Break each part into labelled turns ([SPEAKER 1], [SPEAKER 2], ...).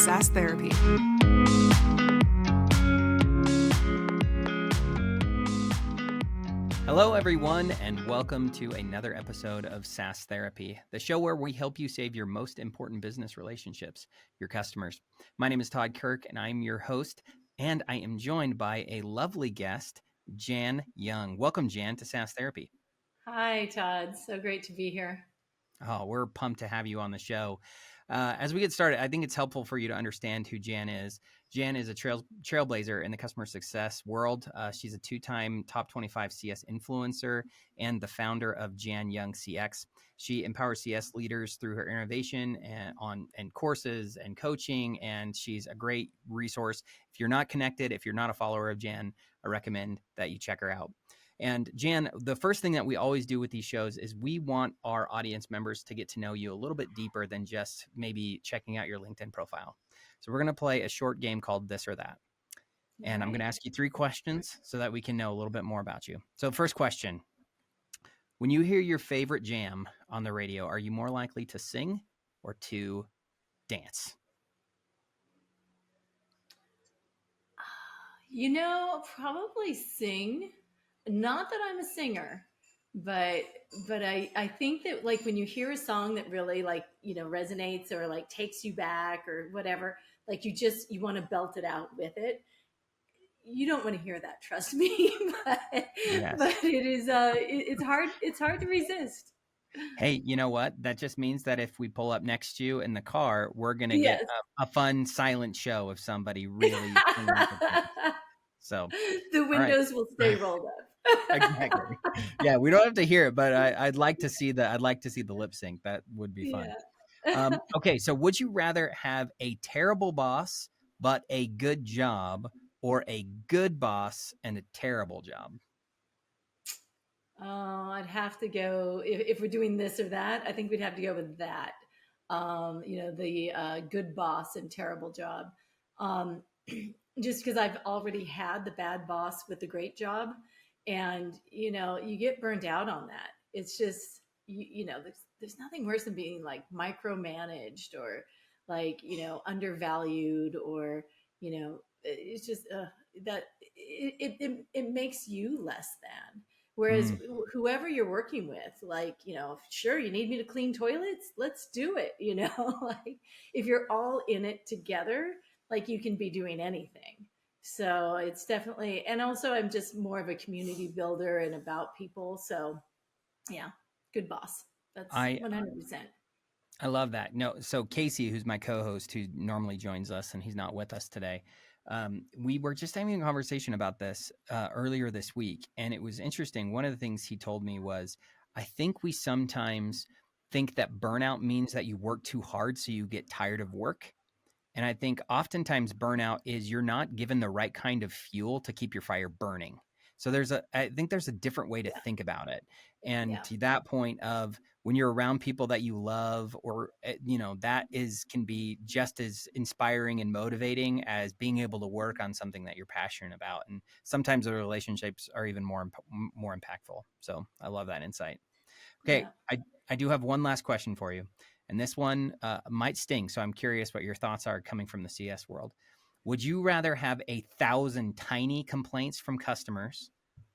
[SPEAKER 1] SaaS Therapy.
[SPEAKER 2] Hello, everyone, and welcome to another episode of SaaS Therapy, the show where we help you save your most important business relationships, your customers. My name is Todd Kirk, and I'm your host, and I am joined by a lovely guest, Jan Young. Welcome, Jan, to SaaS Therapy.
[SPEAKER 3] Hi, Todd. So great to be here.
[SPEAKER 2] Oh, we're pumped to have you on the show. As we get started, I think it's helpful for you to understand who Jan is. Jan is a trailblazer in the customer success world. She's a two-time top 25 CS influencer and the founder of Jan Young CX. She empowers CS leaders through her innovation and courses and coaching, and she's a great resource. If you're not connected, if you're not a follower of Jan, I recommend that you check her out. And Jan, the first thing that we always do with these shows is we want our audience members to get to know you a little bit deeper than just maybe checking out your LinkedIn profile. So we're going to play a short game called This or That. And I'm going to ask you 3 questions so that we can know a little bit more about you. So first question, when you hear your favorite jam on the radio, are you more likely to sing or to dance?
[SPEAKER 3] Probably sing. Not that I'm a singer, but I think that like when you hear a song that really resonates or like takes you back or whatever, like you want to belt it out with it. You don't want to hear that, trust me. but it is it's hard to resist.
[SPEAKER 2] Hey, you know what? That just means that if we pull up next to you in the car, we're going to get a fun silent show of somebody really. So
[SPEAKER 3] the windows will stay rolled up.
[SPEAKER 2] Exactly. Yeah, we don't have to hear it, but I'd like to see the lip sync. That would be fun. Yeah. Okay, so would you rather have a terrible boss but a good job, or a good boss and a terrible job?
[SPEAKER 3] Oh, I'd have to go if we're doing this or that. I think we'd have to go with that. The good boss and terrible job. Just because I've already had the bad boss with the great job. And, you get burned out on that. It's just, there's nothing worse than being like micromanaged or like, undervalued or, it's just that it makes you less than. Whereas whoever you're working with, like, sure, you need me to clean toilets, let's do it. Like if you're all in it together, like you can be doing anything. So it's definitely, and also I'm just more of a community builder and about people. So yeah, good boss. That's 100%.
[SPEAKER 2] I love that. No, so Casey, who's my co-host, who normally joins us, and he's not with us today. We were just having a conversation about this earlier this week, and it was interesting. One of the things he told me was, I think we sometimes think that burnout means that you work too hard, so you get tired of work. And I think oftentimes burnout is you're not given the right kind of fuel to keep your fire burning. So I think there's a different way to think about it. And to that point of when you're around people that you love, or, that can be just as inspiring and motivating as being able to work on something that you're passionate about. And sometimes the relationships are even more impactful. So I love that insight. Okay. Yeah. I do have one last question for you. And this one might sting, so I'm curious what your thoughts are coming from the CS world. Would you rather have 1,000 tiny complaints from customers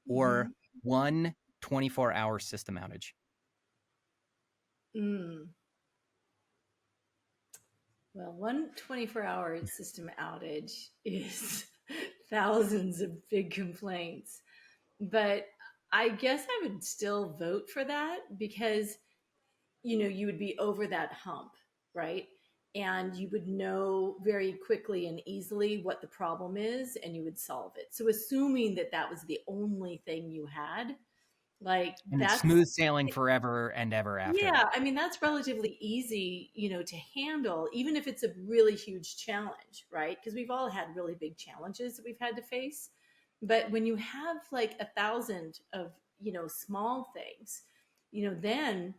[SPEAKER 2] or one 24-hour system outage?
[SPEAKER 3] Well, one 24-hour system outage is thousands of big complaints. But I guess I would still vote for that because you would be over that hump, right? And you would know very quickly and easily what the problem is and you would solve it. So assuming that that was the only thing you had,
[SPEAKER 2] and that's smooth sailing forever and ever after.
[SPEAKER 3] Yeah. I mean, that's relatively easy, to handle, even if it's a really huge challenge, right? Because we've all had really big challenges that we've had to face. But when you have like 1,000 of, small things, then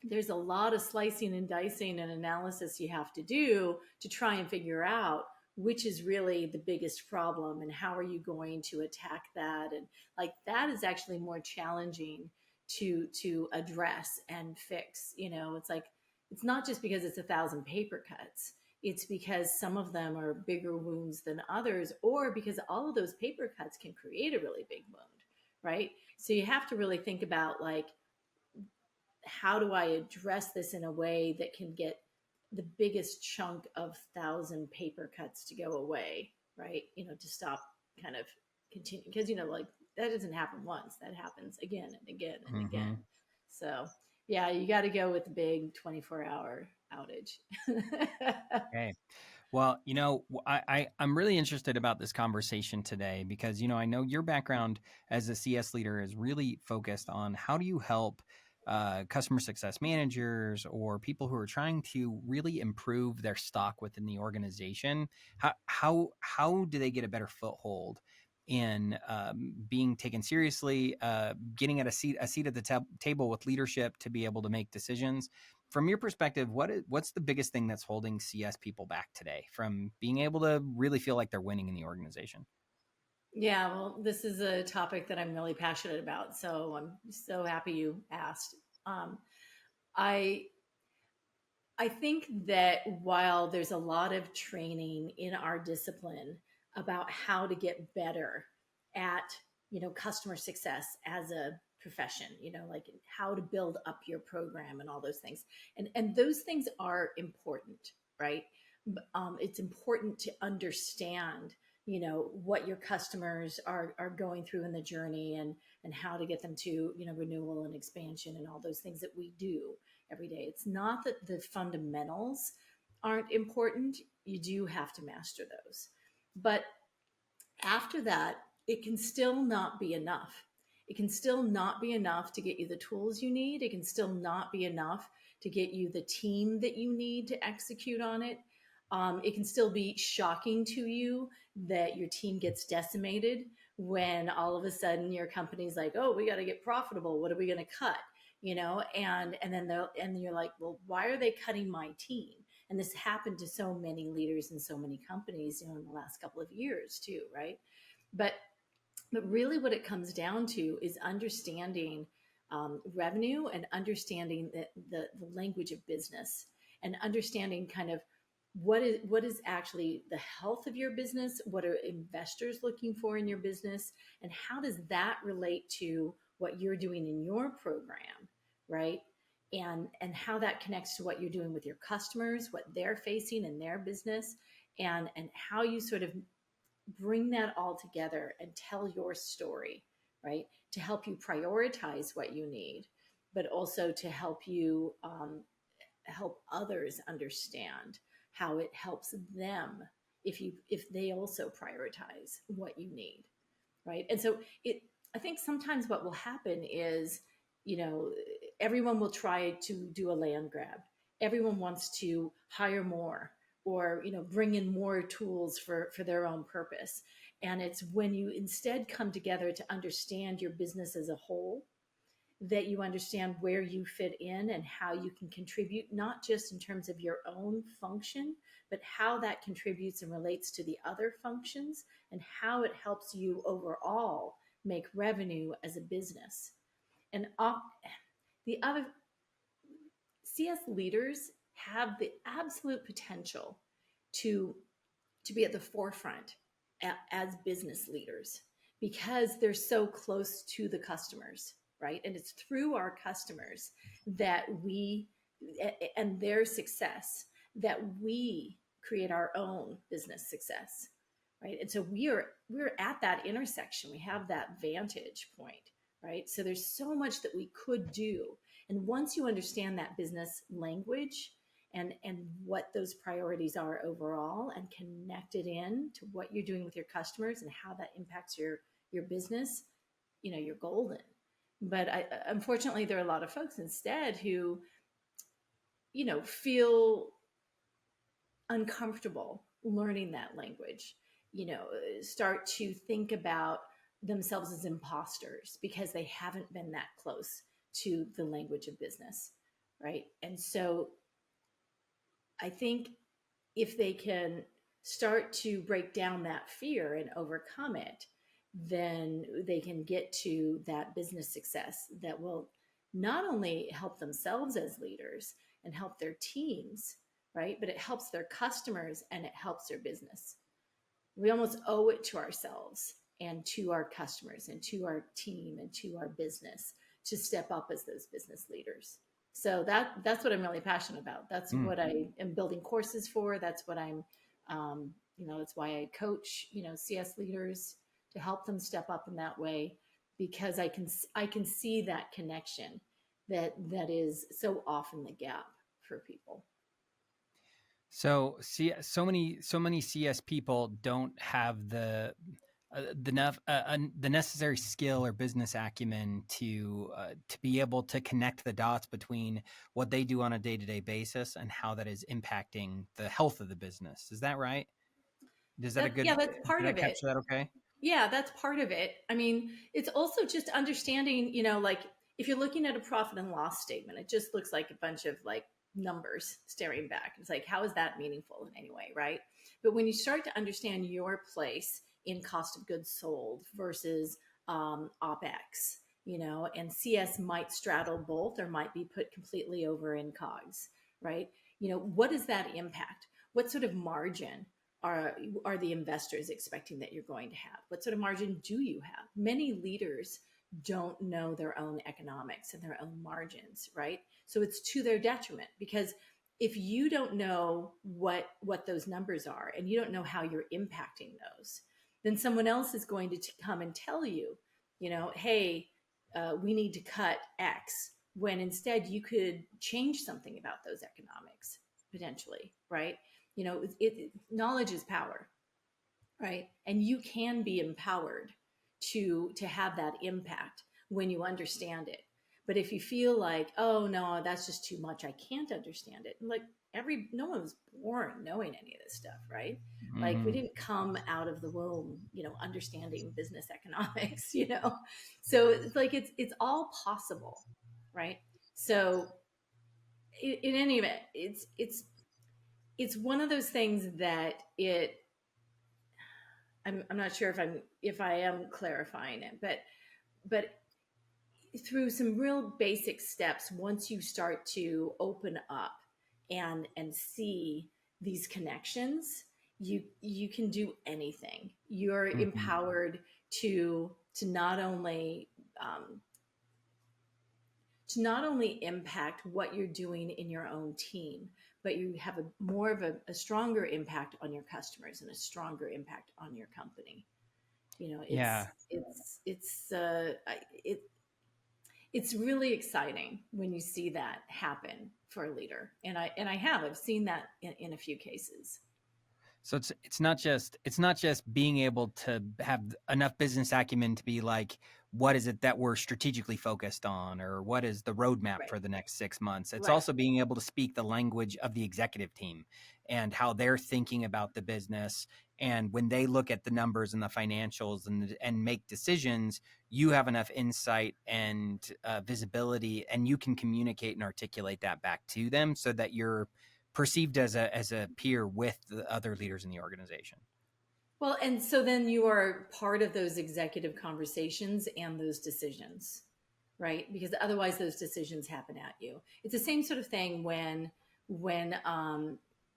[SPEAKER 3] there's a lot of slicing and dicing and analysis you have to do to try and figure out which is really the biggest problem and how are you going to attack that. And like that is actually more challenging to address and fix. It's like, it's not just because it's 1,000 paper cuts. it's because some of them are bigger wounds than others, or because all of those paper cuts can create a really big wound, right? So you have to really think about like, how do I address this in a way that can get the biggest chunk of thousand paper cuts to go away, right? To stop kind of continue, because like that doesn't happen once, that happens again and again and
[SPEAKER 2] Mm-hmm.
[SPEAKER 3] again. So yeah, you got to go with the big 24-hour outage.
[SPEAKER 2] Okay. Well, I'm really interested about this conversation today because, I know your background as a CS leader is really focused on how do you help customer success managers or people who are trying to really improve their stock within the organization. How do they get a better foothold in being taken seriously, getting at a seat at the table with leadership to be able to make decisions? From your perspective, what's the biggest thing that's holding CS people back today from being able to really feel like they're winning in the organization?
[SPEAKER 3] Yeah, well, this is a topic that I'm really passionate about, so I'm so happy you asked. um, I I think that while there's a lot of training in our discipline about how to get better at, customer success as a profession, like how to build up your program and all those things. And those things are important, right? It's important to understand, what your customers are going through in the journey, and how to get them to, renewal and expansion and all those things that we do every day. It's not that the fundamentals aren't important. You do have to master those. But after that, it can still not be enough. It can still not be enough to get you the tools you need. It can still not be enough to get you the team that you need to execute on it. It can still be shocking to you that your team gets decimated when all of a sudden your company's like, oh, we got to get profitable. What are we going to cut? And then you're like, well, why are they cutting my team? And this happened to so many leaders in so many companies, in the last couple of years too, right? But really, what it comes down to is understanding revenue, and understanding the language of business, and understanding kind of what is actually the health of your business, what are investors looking for in your business, and how does that relate to what you're doing in your program, right? And how that connects to what you're doing with your customers, what they're facing in their business, and how you sort of bring that all together and tell your story, right? To help you prioritize what you need, but also to help you help others understand how it helps them if they also prioritize what you need, right? And so I think sometimes what will happen is, you know, everyone will try to do a land grab. Everyone wants to hire more, or, bring in more tools for their own purpose. And it's when you instead come together to understand your business as a whole, that you understand where you fit in and how you can contribute, not just in terms of your own function, but how that contributes and relates to the other functions, and how it helps you overall make revenue as a business. And the other CS leaders have the absolute potential to to be at the forefront as business leaders, because they're so close to the customers, right? And it's through our customers that we and their success that we create our own business success, right? And so we're at that intersection. We have that vantage point, right? So there's so much that we could do. And once you understand that business language, and what those priorities are overall, and connect it in to what you're doing with your customers and how that impacts your business, you're golden. But unfortunately, there are a lot of folks instead who, feel uncomfortable learning that language, start to think about themselves as imposters because they haven't been that close to the language of business, right? And so I think if they can start to break down that fear and overcome it, then they can get to that business success that will not only help themselves as leaders and help their teams, right? But it helps their customers and it helps their business. We almost owe it to ourselves and to our customers and to our team and to our business to step up as those business leaders. So that's what I'm really passionate about. That's
[SPEAKER 2] Mm.
[SPEAKER 3] what I am building courses for. That's what I'm, that's why I coach, CS leaders to help them step up in that way, because I can see that connection that is so often the gap for people.
[SPEAKER 2] So see, so many CS people don't have the necessary skill or business acumen to be able to connect the dots between what they do on a day-to-day basis and how that is impacting the health of the business. Is that right? Is that a
[SPEAKER 3] Yeah,
[SPEAKER 2] good?
[SPEAKER 3] that's part
[SPEAKER 2] Did I
[SPEAKER 3] of it.
[SPEAKER 2] capture that okay?
[SPEAKER 3] Yeah, that's part of it. I mean, it's also just understanding, like if you're looking at a profit and loss statement, it just looks like a bunch of like numbers staring back. It's like, how is that meaningful in any way, right? But when you start to understand your place in cost of goods sold versus OPEX, and CS might straddle both or might be put completely over in COGS, right? What does that impact? What sort of margin are the investors expecting that you're going to have? What sort of margin do you have? Many leaders don't know their own economics and their own margins, right? So it's to their detriment, because if you don't know what those numbers are and you don't know how you're impacting those, then someone else is going to come and tell you, hey, we need to cut X, when instead you could change something about those economics potentially, right? Knowledge is power, right? And you can be empowered to have that impact when you understand it. But if you feel like, oh no, that's just too much, I can't understand it. Like no one was born knowing any of this stuff, right? Like we
[SPEAKER 2] Mm-hmm.
[SPEAKER 3] didn't come out of the womb, understanding business economics. So it's like it's all possible, right? So in any event, it's one of those things that I'm not sure if I am clarifying it, but through some real basic steps, once you start to open up and see these connections, you can do anything. You're
[SPEAKER 2] Mm-hmm.
[SPEAKER 3] empowered to not only um, to not only impact what you're doing in your own team, but you have more of a stronger impact on your customers and a stronger impact on your company.
[SPEAKER 2] Yeah.
[SPEAKER 3] It it's really exciting when you see that happen for a leader, and I've seen that in a few cases.
[SPEAKER 2] So it's not just being able to have enough business acumen to be like, what is it that we're strategically focused on, or what is the roadmap
[SPEAKER 3] Right,
[SPEAKER 2] for the next 6 months? It's
[SPEAKER 3] right.
[SPEAKER 2] also being able to speak the language of the executive team and how they're thinking about the business. And when they look at the numbers and the financials and make decisions, you have enough insight and visibility, and you can communicate and articulate that back to them so that you're perceived as a peer with the other leaders in the organization.
[SPEAKER 3] Well, and so then you are part of those executive conversations and those decisions, right? Because otherwise those decisions happen at you. It's the same sort of thing when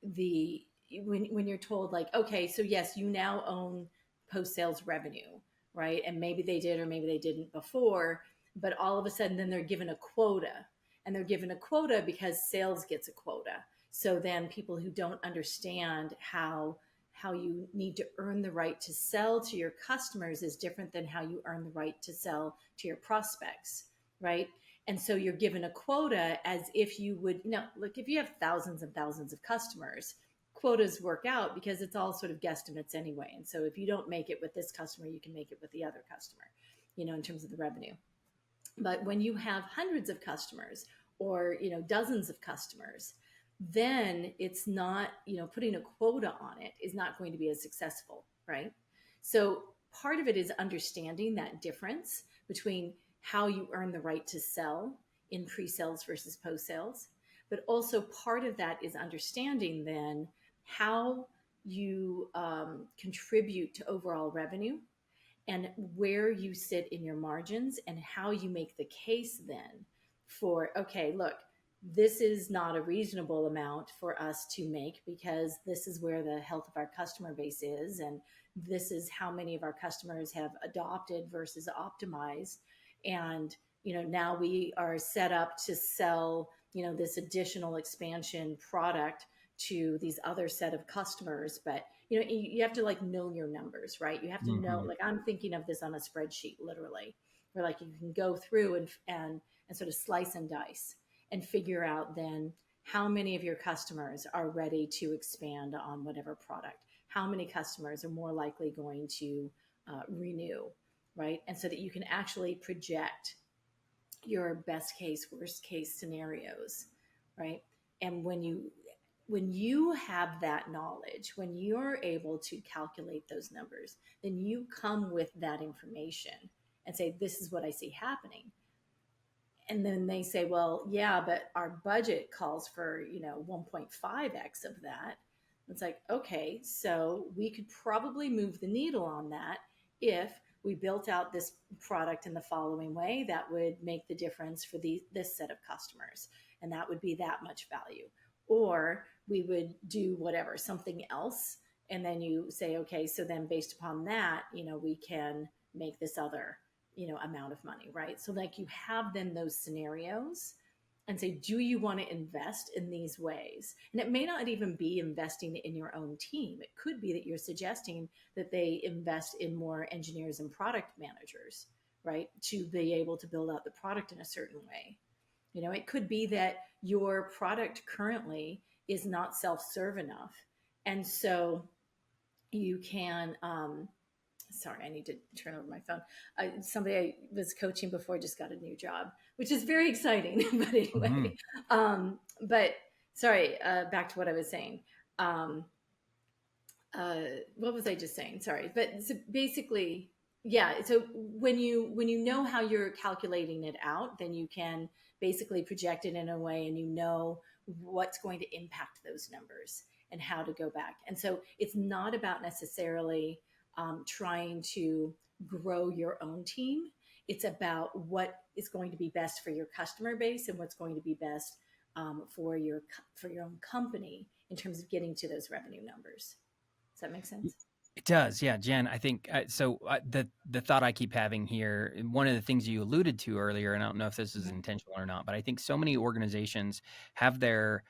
[SPEAKER 3] the when you're told like, okay, so yes, you now own post sales revenue, right? And maybe they did or maybe they didn't before, but all of a sudden then they're given a quota, and they're given a quota because sales gets a quota. So then people who don't understand how you need to earn the right to sell to your customers is different than how you earn the right to sell to your prospects, right? And so you're given a quota as if you would, look, if you have thousands and thousands of customers, quotas work out because it's all sort of guesstimates anyway. And so if you don't make it with this customer, you can make it with the other customer, in terms of the revenue. But when you have hundreds of customers or, dozens of customers, then it's not, putting a quota on it is not going to be as successful, right? So part of it is understanding that difference between how you earn the right to sell in pre-sales versus post-sales. But also part of that is understanding then how you contribute to overall revenue and where you sit in your margins and how you make the case then for, okay, look, this is not a reasonable amount for us to make because this is where the health of our customer base is. And this is how many of our customers have adopted versus optimized. And, now we are set up to sell, this additional expansion product to these other set of customers. But, you have to like know your numbers, right? You have to know,
[SPEAKER 2] Hmm.
[SPEAKER 3] like, I'm thinking of this on a spreadsheet, literally, where like you can go through and sort of slice and dice and figure out then how many of your customers are ready to expand on whatever product, how many customers are more likely going to renew, right? And so that you can actually project your best case, worst case scenarios, right? And when you have that knowledge, when you're able to calculate those numbers, then you come with that information and say, this is what I see happening. And then they say, well, yeah, but our budget calls for 1.5x of that. It's like, okay, so we could probably move the needle on that if we built out this product in the following way that would make the difference for this set of customers, and that would be that much value. Or we would do whatever, something else, and then you say, okay, so then based upon that, we can make this other amount of money, right? So like you have then those scenarios and say, do you want to invest in these ways? And it may not even be investing in your own team. It could be that you're suggesting that they invest in more engineers and product managers, right, to be able to build out the product in a certain way. It could be that your product currently is not self-serve enough, and so you can sorry, I need to turn over my phone. Somebody I was coaching before just got a new job, which is very exciting. But
[SPEAKER 2] Hmm.
[SPEAKER 3] anyway, but sorry, back to what I was saying. Um, what was I just saying? Sorry, but so basically, yeah. So when you know how you're calculating it out, then you can basically project it in a way, and you know what's going to impact those numbers and how to go back. And so it's not about necessarily trying to grow your own team. It's about what is going to be best for your customer base and what's going to be best for your own company in terms of getting to those revenue numbers. Does that make sense?
[SPEAKER 2] It does, yeah, Jen. I think so. The thought I keep having here, one of the things you alluded to earlier, and I don't know if this is
[SPEAKER 3] Mhm.
[SPEAKER 2] intentional or not, but I think so many organizations have their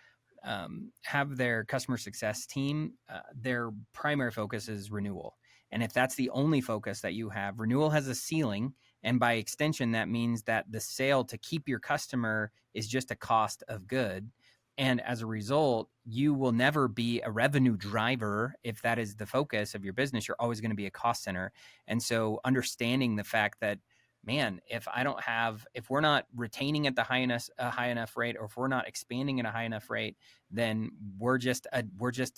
[SPEAKER 2] customer success team. Their primary focus is renewal, and if that's the only focus that you have, renewal has a ceiling, and by extension, that means that the sale to keep your customer is just a cost of good. And as a result, you will never be a revenue driver if that is the focus of your business. You're always going to be a cost center. And so understanding the fact that, man, if we're not retaining at the high enough rate, or if we're not expanding at a high enough rate, then we're just a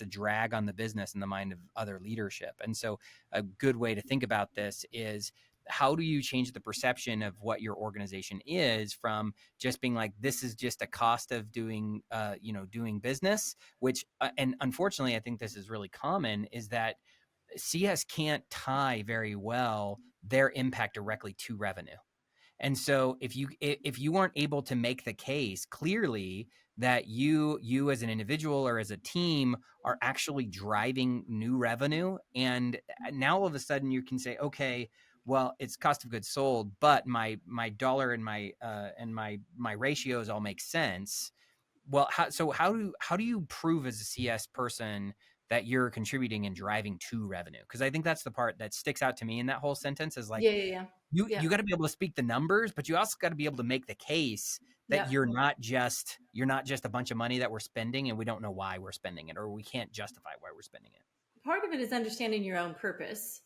[SPEAKER 2] drag on the business in the mind of other leadership. And so a good way to think about this is, how do you change the perception of what your organization is, from just being like, this is just a cost of doing business, which and unfortunately I think this is really common, is that CS can't tie very well their impact directly to revenue. And so if you aren't able to make the case clearly that you as an individual or as a team are actually driving new revenue, and now all of a sudden you can say, okay, well, it's cost of goods sold, but my dollar and my ratios all make sense. Well, how do you prove as a CS person that you're contributing and driving to revenue? Because I think that's the part that sticks out to me in that whole sentence, is like,
[SPEAKER 3] Yeah, yeah, yeah.
[SPEAKER 2] you
[SPEAKER 3] Yeah.
[SPEAKER 2] you got to be able to speak the numbers, but you also got to be able to make the case that
[SPEAKER 3] Yep.
[SPEAKER 2] you're not just a bunch of money that we're spending and we don't know why we're spending it, or we can't justify why we're spending it.
[SPEAKER 3] Part of it is understanding your own purpose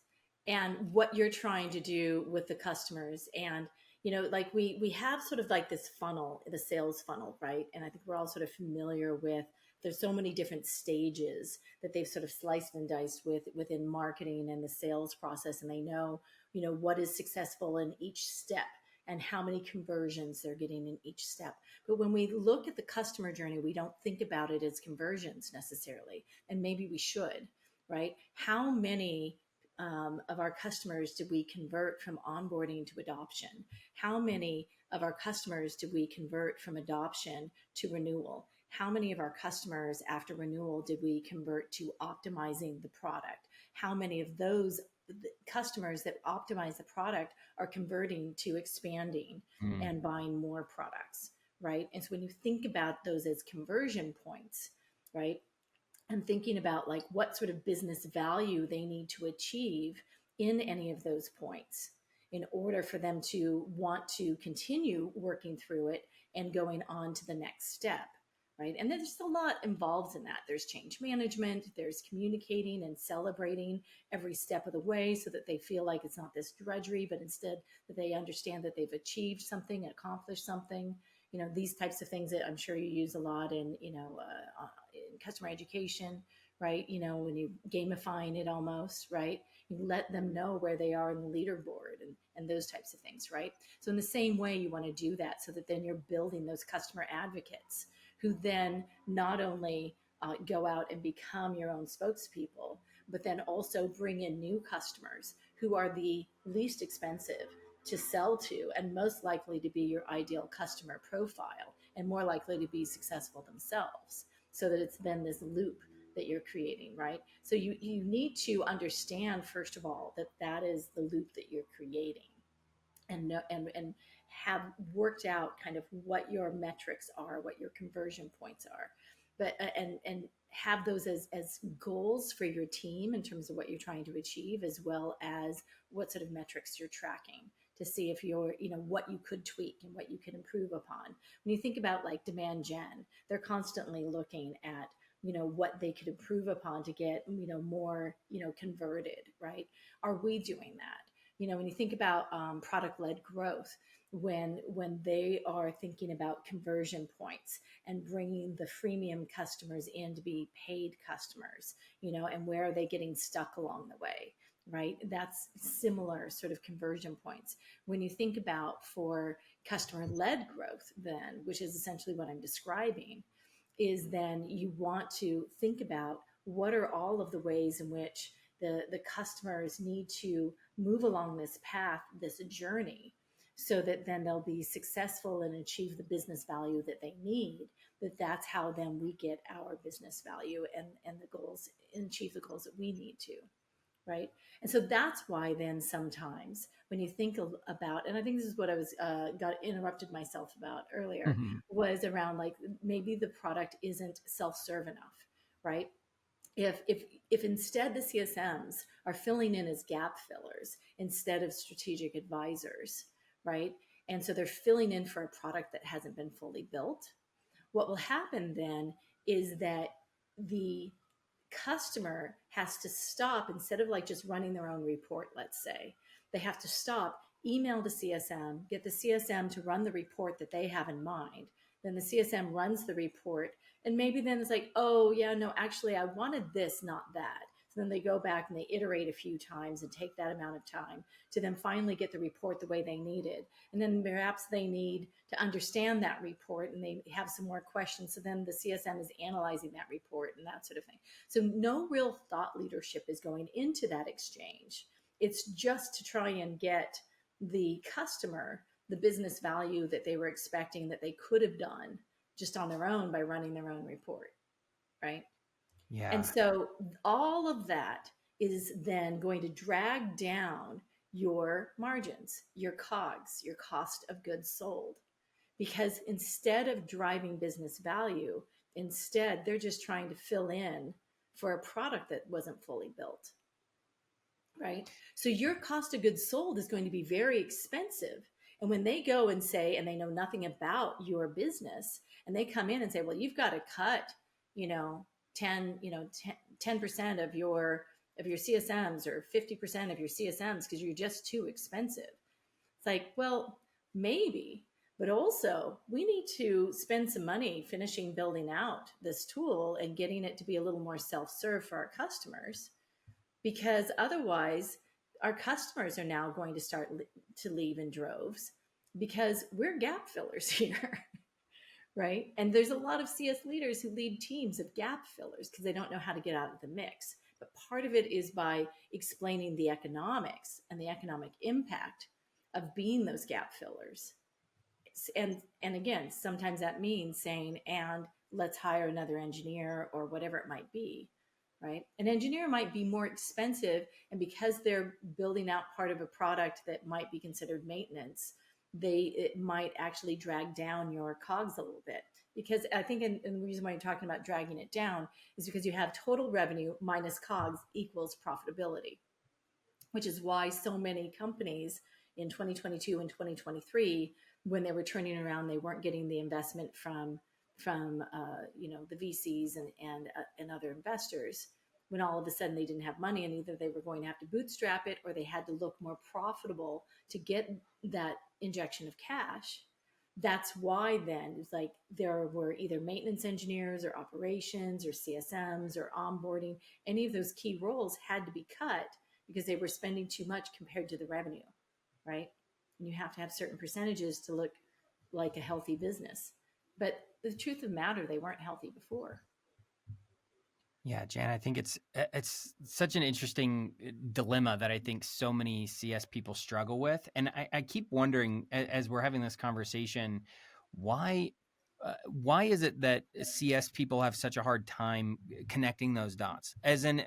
[SPEAKER 3] and what you're trying to do with the customers. And like we have sort of like this funnel, the sales funnel, right? And I think we're all sort of familiar with, there's so many different stages that they've sort of sliced and diced within marketing and the sales process, and they know what is successful in each step and how many conversions they're getting in each step. But when we look at the customer journey, we don't think about it as conversions necessarily, and maybe we should, right? How many of our customers did we convert from onboarding to adoption? How many of our customers did we convert from adoption to renewal? How many of our customers after renewal did we convert to optimizing the product? How many of those customers that optimize the product are converting to expanding
[SPEAKER 2] Mm.
[SPEAKER 3] and buying more products, right? And so when you think about those as conversion points, right, and thinking about like what sort of business value they need to achieve in any of those points in order for them to want to continue working through it and going on to the next step, right? And there's a lot involved in that. There's change management, there's communicating and celebrating every step of the way so that they feel like it's not this drudgery, but instead that they understand that they've achieved something, accomplished something. You know, these types of things that I'm sure you use a lot in, in customer education, right? You know, when you gamifying it almost, right? You let them know where they are in the leaderboard and those types of things, right? So in the same way, you want to do that so that then you're building those customer advocates who then not only go out and become your own spokespeople, but then also bring in new customers who are the least expensive to sell to and most likely to be your ideal customer profile and more likely to be successful themselves, so that it's then this loop that you're creating, right? So you need to understand, first of all, that that is the loop that you're creating, and know, and have worked out kind of what your metrics are, what your conversion points are, but and have those as goals for your team in terms of what you're trying to achieve, as well as what sort of metrics you're tracking to see if you're, you know, what you could tweak and what you could improve upon. When you think about like demand gen, they're constantly looking at, you know, what they could improve upon to get, you know, more, you know, converted, right? Are we doing that? You know, when you think about product-led growth, when they are thinking about conversion points and bringing the freemium customers in to be paid customers, you know, and where are they getting stuck along the way, right? That's similar sort of conversion points. When you think about for customer-led growth, then, which is essentially what I'm describing, is then you want to think about what are all of the ways in which the customers need to move along this path, this journey, so that then they'll be successful and achieve the business value that they need. That's how then we get our business value and the goals and achieve the goals that we need to, right? And so that's why then sometimes when you think about, and I think this is what I was got interrupted myself about earlier,
[SPEAKER 2] Mhm.
[SPEAKER 3] was around like maybe the product isn't self-serve enough, right? If instead the CSMs are filling in as gap fillers instead of strategic advisors, right? And so they're filling in for a product that hasn't been fully built. What will happen then is that the customer has to stop, instead of like just running their own report, let's say, they have to stop, email the CSM, get the CSM to run the report that they have in mind. Then the CSM runs the report, and maybe then it's like, oh, yeah, no, actually, I wanted this, not that. So then they go back and they iterate a few times and take that amount of time to then finally get the report the way they needed. And then perhaps they need to understand that report and they have some more questions. So then the CSM is analyzing that report and that sort of thing. So no real thought leadership is going into that exchange. It's just to try and get the customer the business value that they were expecting that they could have done just on their own by running their own report, right? And
[SPEAKER 2] Yeah.
[SPEAKER 3] so all of that is then going to drag down your margins, your COGS, your cost of goods sold. Because instead of driving business value, instead they're just trying to fill in for a product that wasn't fully built, right? So your cost of goods sold is going to be very expensive. And when they go and say, and they know nothing about your business, and they come in and say, well, you've got to cut, you know, 10% of your CSMs or 50% of your CSMs because you're just too expensive. It's like, well, maybe, but also we need to spend some money finishing building out this tool and getting it to be a little more self-serve for our customers, because otherwise our customers are now going to start to leave in droves because we're gap fillers here. Right? And there's a lot of CS leaders who lead teams of gap fillers because they don't know how to get out of the mix But part of it is by explaining the economics and the economic impact of being those gap fillers. And again, sometimes that means saying, and let's hire another engineer or whatever it might be, right? An engineer might be more expensive, and because they're building out part of a product that might be considered maintenance, it might actually drag down your cogs a little bit. Because I think, and the reason why you're talking about dragging it down is because you have total revenue minus cogs equals profitability, which is why so many companies in 2022 and 2023, when they were turning around, they weren't getting the investment from the VCs and other investors. When all of a sudden they didn't have money, and either they were going to have to bootstrap it or they had to look more profitable to get that injection of cash. That's why then it's like there were either maintenance engineers or operations or CSMs or onboarding. Any of those key roles had to be cut because they were spending too much compared to the revenue, right? And you have to have certain percentages to look like a healthy business. But the truth of the matter, they weren't healthy before.
[SPEAKER 2] Yeah, Jan, I think it's such an interesting dilemma that I think so many CS people struggle with, and I keep wondering as we're having this conversation, why why is it that CS people have such a hard time connecting those dots? As an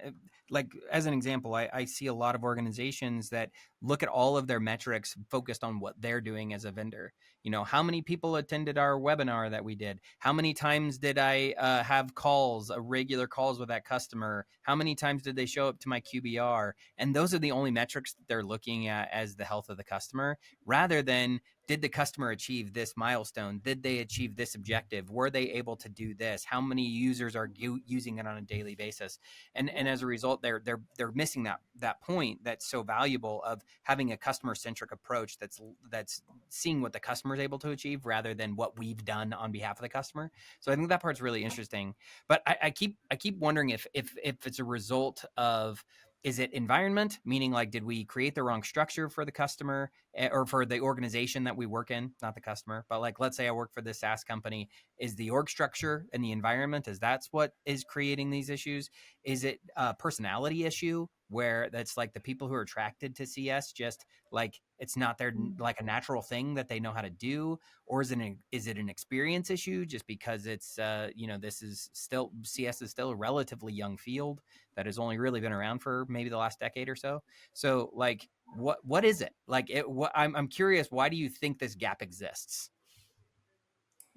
[SPEAKER 2] example, I see a lot of organizations that look at all of their metrics focused on what they're doing as a vendor. You know, how many people attended our webinar that we did? How many times did I have calls, regular calls with that customer? How many times did they show up to my QBR? And those are the only metrics that they're looking at as the health of the customer, rather than, did the customer achieve this milestone? Did they achieve this objective? Were they able to do this? How many users are using it on a daily basis? And as a result, they're missing that point that's so valuable of having a customer centric approach that's seeing what the customer is able to achieve rather than what we've done on behalf of the customer. So I think that part's really interesting. But I keep wondering if it's a result of, is it environment, meaning like, did we create the wrong structure for the customer or for the organization that we work in? Not the customer, but like, let's say I work for this SaaS company. Is the org structure and the environment, is that's what is creating these issues? Is it a personality issue where that's like the people who are attracted to CS, just like it's not their like a natural thing that they know how to do? Or is it an experience issue just because it's this is still, CS is still a relatively young field that has only really been around for maybe the last decade or so? So like, what is it like? I'm curious, why do you think this gap exists?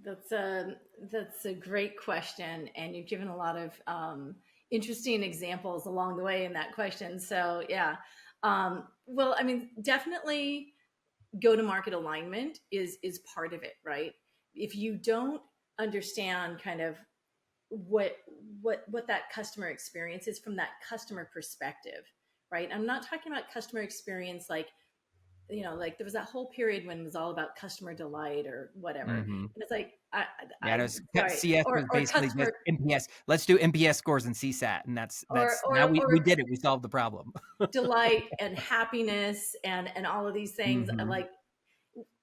[SPEAKER 3] That's a great question, and you've given a lot of interesting examples along the way in that question. So yeah, well, I mean, definitely go to market alignment is part of it, right? If you don't understand kind of what what that customer experience is from that customer perspective, right? I'm not talking about customer experience like, like there was that whole period when it was all about customer delight or whatever.
[SPEAKER 2] Mm-hmm.
[SPEAKER 3] And it's like,
[SPEAKER 2] Yeah, it was,
[SPEAKER 3] sorry,
[SPEAKER 2] CS was
[SPEAKER 3] or
[SPEAKER 2] basically just
[SPEAKER 3] customer
[SPEAKER 2] NPS. Let's do NPS scores and CSAT, and
[SPEAKER 3] or
[SPEAKER 2] that's now
[SPEAKER 3] or
[SPEAKER 2] we
[SPEAKER 3] or
[SPEAKER 2] did it. We solved the problem.
[SPEAKER 3] delight and happiness and all of these things.
[SPEAKER 2] Mm-hmm.
[SPEAKER 3] Like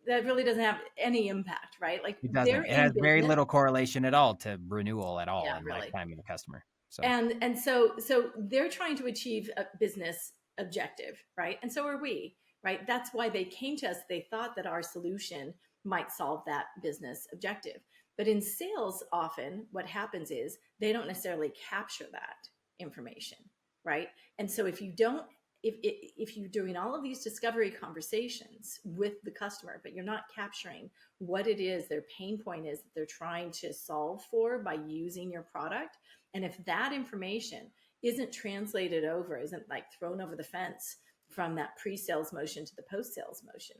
[SPEAKER 3] that really doesn't have any impact, right? Like
[SPEAKER 2] It
[SPEAKER 3] they're
[SPEAKER 2] doesn't. It
[SPEAKER 3] in
[SPEAKER 2] has very
[SPEAKER 3] business.
[SPEAKER 2] little correlation at all to renewal at all
[SPEAKER 3] Yeah,
[SPEAKER 2] in
[SPEAKER 3] really.
[SPEAKER 2] lifetime of a customer. So
[SPEAKER 3] And so they're trying to achieve a business objective, right? And so are we, right? That's why they came to us. They thought that our solution might solve that business objective. But in sales, often what happens is they don't necessarily capture that information, right? And so if you don't, if you're doing all of these discovery conversations with the customer, but you're not capturing what it is their pain point is that they're trying to solve for by using your product, and if that information isn't translated over, isn't like thrown over the fence from that pre-sales motion to the post-sales motion,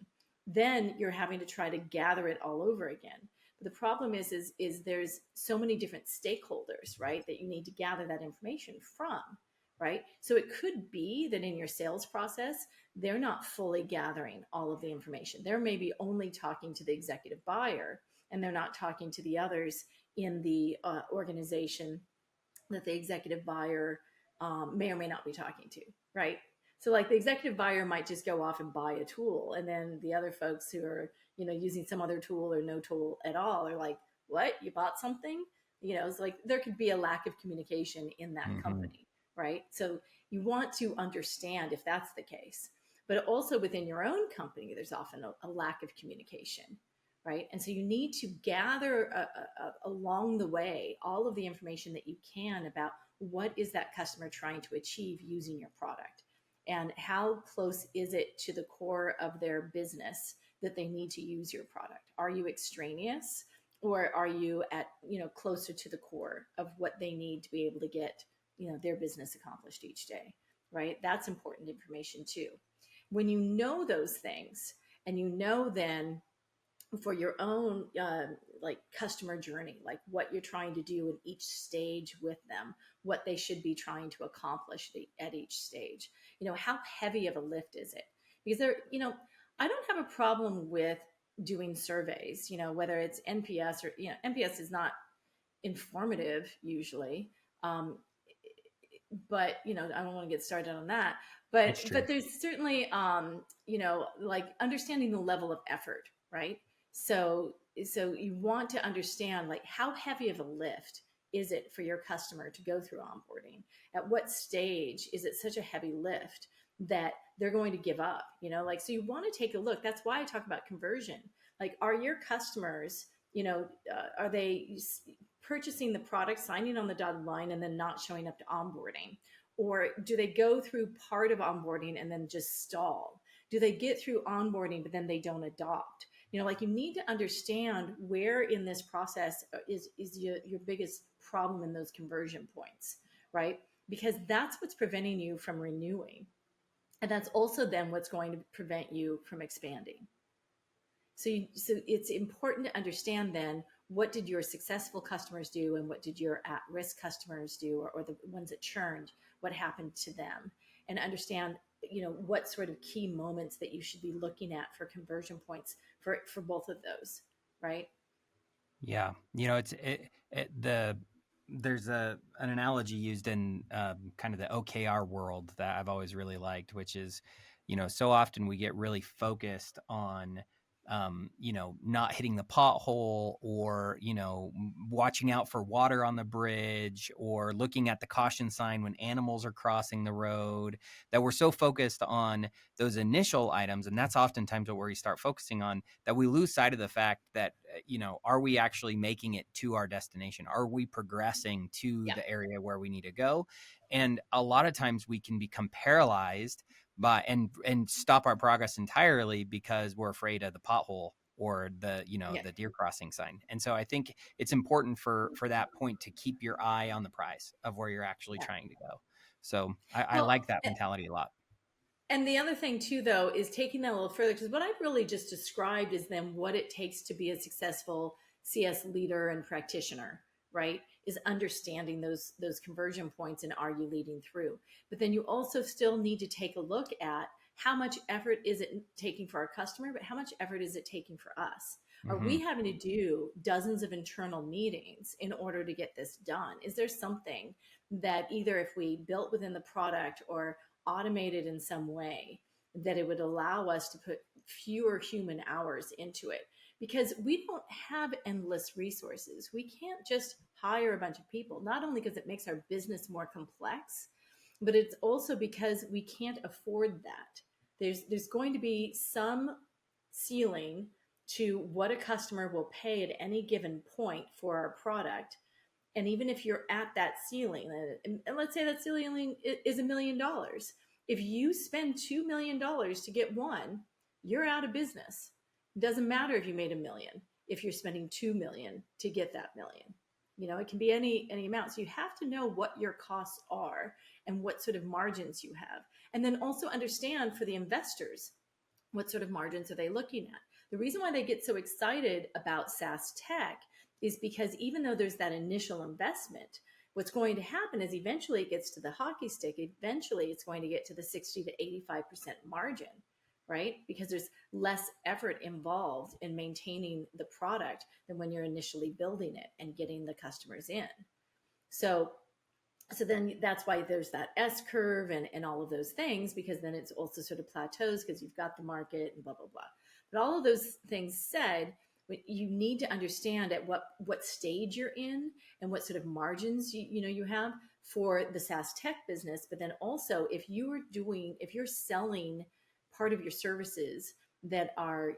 [SPEAKER 3] then you're having to try to gather it all over again. But the problem is there's so many different stakeholders, right, that you need to gather that information from, right? So it could be that in your sales process, they're not fully gathering all of the information. They're maybe only talking to the executive buyer, and they're not talking to the others in the organization that the executive buyer may or may not be talking to, right? So like the executive buyer might just go off and buy a tool, and then the other folks who are, using some other tool or no tool at all are like, what, you bought something? It's like there could be a lack of communication in that
[SPEAKER 2] mm-hmm.
[SPEAKER 3] company, right? So you want to understand if that's the case. But also within your own company, there's often a lack of communication, right? And so you need to gather along the way all of the information that you can about what is that customer trying to achieve using your product, and how close is it to the core of their business that they need to use your product. Are you extraneous, or are you at, closer to the core of what they need to be able to get, their business accomplished each day, right? That's important information too. When you know those things, and then for your own like customer journey, like what you're trying to do in each stage with them, what they should be trying to accomplish at each stage, how heavy of a lift is it? Because I don't have a problem with doing surveys, whether it's NPS or, NPS is not informative usually. um, but I don't want to get started on that. but
[SPEAKER 2] It's true.
[SPEAKER 3] but there's certainly like understanding the level of effort, right? So you want to understand, like, how heavy of a lift is it for your customer to go through onboarding? At what stage is it such a heavy lift that they're going to give up? Like, so you want to take a look. That's why I talk about conversion. Like, are your customers, are they purchasing the product, signing on the dotted line, and then not showing up to onboarding? Or do they go through part of onboarding and then just stall? Do they get through onboarding, but then they don't adopt? Like, you need to understand where in this process is your biggest problem in those conversion points, right? Because that's what's preventing you from renewing. And that's also then what's going to prevent you from expanding. So it's important to understand then, what did your successful customers do, and what did your at-risk customers do, or the ones that churned, what happened to them? And understand, what sort of key moments that you should be looking at for conversion points for both of those, right?
[SPEAKER 2] Yeah, there's an analogy used in kind of the OKR world that I've always really liked, which is, so often we get really focused on, not hitting the pothole, or watching out for water on the bridge, or looking at the caution sign when animals are crossing the road. That we're so focused on those initial items, and that's oftentimes what we start focusing on, that we lose sight of the fact that, are we actually making it to our destination? Are we progressing to
[SPEAKER 3] Yeah.
[SPEAKER 2] the area where we need to go? And a lot of times we can become paralyzed by and stop our progress entirely because we're afraid of the pothole, or
[SPEAKER 3] Yeah.
[SPEAKER 2] the deer crossing sign. And so I think it's important for that point to keep your eye on the prize of where you're actually
[SPEAKER 3] Yeah.
[SPEAKER 2] trying to go. So I
[SPEAKER 3] Well,
[SPEAKER 2] like that mentality a lot.
[SPEAKER 3] and the other thing too, though, is taking that a little further, because what I've really just described is then what it takes to be a successful CS leader and practitioner, right? Is understanding those conversion points, and are you leading through? But then you also still need to take a look at how much effort is it taking for our customer, but how much effort is it taking for us? Are
[SPEAKER 2] Mm-hmm.
[SPEAKER 3] we having to do dozens of internal meetings in order to get this done? Is there something that either if we built within the product or automated in some way, that it would allow us to put fewer human hours into it? Because we don't have endless resources. We can't just hire a bunch of people, not only because it makes our business more complex, but it's also because we can't afford that. There's going to be some ceiling to what a customer will pay at any given point for our product. And even if you're at that ceiling, and let's say that ceiling is $1 million, if you spend $2 million to get one, you're out of business. It doesn't matter if you made $1 million if you're spending $2 million to get that million. It can be any amount. So you have to know what your costs are and what sort of margins you have, and then also understand for the investors, what sort of margins are they looking at? The reason why they get so excited about SaaS tech is because even though there's that initial investment, what's going to happen is eventually it gets to the hockey stick. Eventually it's going to get to the 60 to 85% margin, right? Because there's less effort involved in maintaining the product than when you're initially building it and getting the customers in. So then that's why there's that S curve and all of those things, because then it's also sort of plateaus because you've got the market and blah, blah, blah. But all of those things said, you need to understand at what stage you're in and what sort of margins you have for the SaaS tech business. But then also, if you're selling part of your services that are,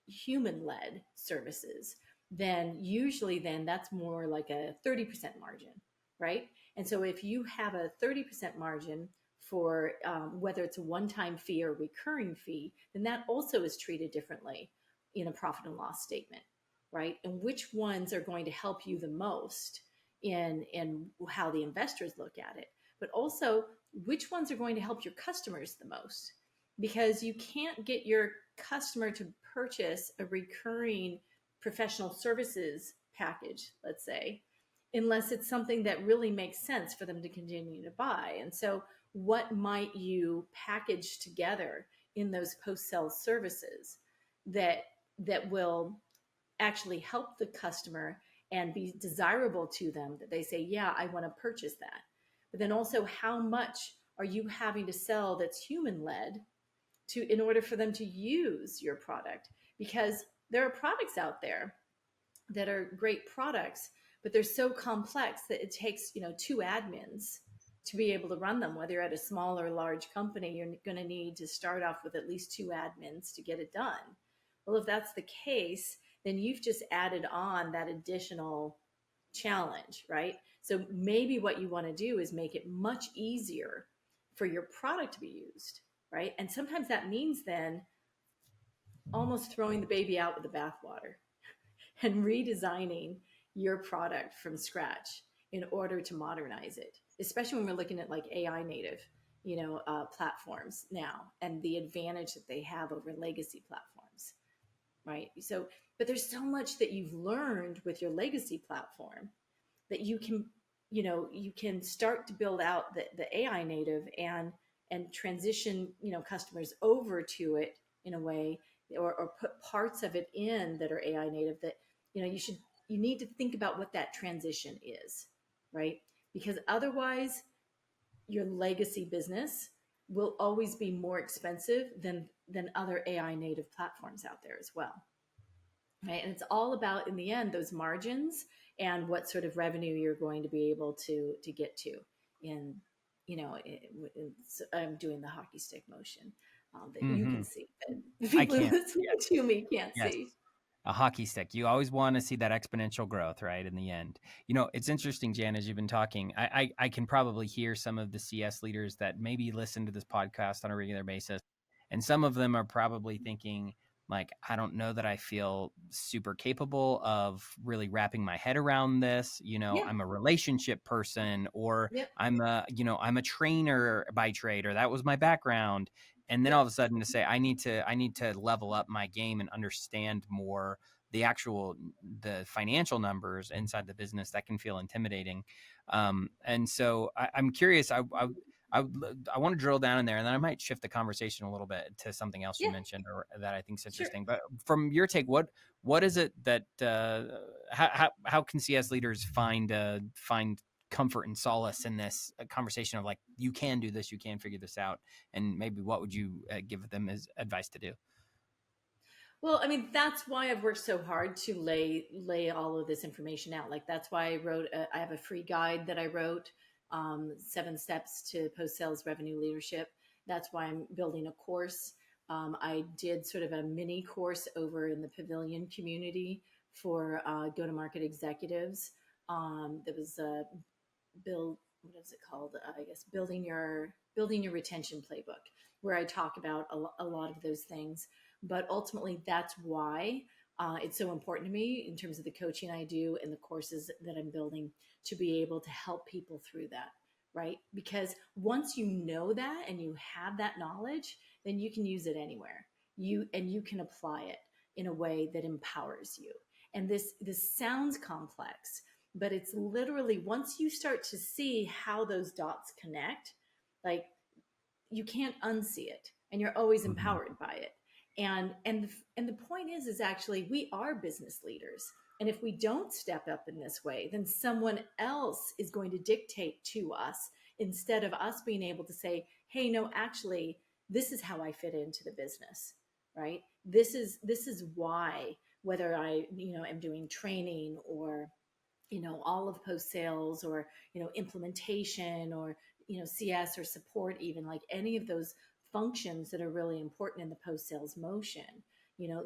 [SPEAKER 3] human led services, then usually then that's more like a 30% margin, right? And so if you have a 30% margin for whether it's a one-time fee or recurring fee, then that also is treated differently in a profit and loss statement, right? And which ones are going to help you the most in how the investors look at it, but also which ones are going to help your customers the most, because you can't get your customer to purchase a recurring professional services package, let's say, unless it's something that really makes sense for them to continue to buy. And so what might you package together in those post-sale services that will actually help the customer and be desirable to them, that they say, yeah, I want to purchase that. But then also, how much are you having to sell that's human led to in order for them to use your product? Because there are products out there that are great products, but they're so complex that it takes, two admins to be able to run them. Whether you're at a small or large company, you're going to need to start off with at least two admins to get it done. Well, if that's the case, then you've just added on that additional challenge, right? So maybe what you want to do is make it much easier for your product to be used, right? And sometimes that means then almost throwing the baby out with the bathwater and redesigning your product from scratch in order to modernize it, especially when we're looking at like AI native, platforms now, and the advantage that they have over legacy platforms, right? So, but there's so much that you've learned with your legacy platform that you can start to build out the AI native and transition, customers over to it in a way, or put parts of it in that are AI native, that, you need to think about what that transition is, right? Because otherwise your legacy business will always be more expensive than other AI native platforms out there as well. Right. And it's all about, in the end, those margins and what sort of revenue you're going to be able to get to in, I'm doing the hockey stick motion that you
[SPEAKER 2] Mm-hmm.
[SPEAKER 3] can see, but the
[SPEAKER 2] I
[SPEAKER 3] people
[SPEAKER 2] can't.
[SPEAKER 3] listening to me can't
[SPEAKER 2] Yes.
[SPEAKER 3] see.
[SPEAKER 2] A hockey stick. You always want to see that exponential growth, right? In the end, it's interesting, Jan, as you've been talking, I can probably hear some of the CS leaders that maybe listen to this podcast on a regular basis. And some of them are probably thinking, like, I don't know that I feel super capable of really wrapping my head around this.
[SPEAKER 3] Yeah.
[SPEAKER 2] I'm a relationship person, or
[SPEAKER 3] Yep.
[SPEAKER 2] I'm a trainer by trade, or that was my background. And then
[SPEAKER 3] Yep.
[SPEAKER 2] all of a sudden to say, I need to level up my game and understand more the financial numbers inside the business, that can feel intimidating. And so I'm curious, I want to drill down in there, and then I might shift the conversation a little bit to something else you
[SPEAKER 3] Yeah.
[SPEAKER 2] mentioned, or that I think is
[SPEAKER 3] Sure.
[SPEAKER 2] interesting. But from your take, what is it that how can CS leaders find comfort and solace in this conversation of, like, you can do this, you can figure this out, and maybe what would you give them as advice to do?
[SPEAKER 3] Well, I mean, that's why I've worked so hard to lay all of this information out. Like, that's why I have a free guide that I wrote, 7 steps to post sales revenue leadership. That's why I'm building a course. I did sort of a mini course over in the Pavilion community for go to market executives. That was build what is it called? I guess building your retention playbook, where I talk about a lot of those things. But ultimately, that's why it's so important to me in terms of the coaching I do and the courses that I'm building, to be able to help people through that, right? Because once you know that and you have that knowledge, then you can use it anywhere. You can apply it in a way that empowers you. And this sounds complex, but it's literally, once you start to see how those dots connect, like, you can't unsee it, and you're always
[SPEAKER 2] Mm-hmm.
[SPEAKER 3] empowered by it. And the point is actually, we are business leaders, and if we don't step up in this way, then someone else is going to dictate to us, instead of us being able to say, hey, no, actually, this is how I fit into the business, right? This is why, whether I am doing training, or all of post sales, or implementation, or CS or support, even like any of those functions that are really important in the post sales motion.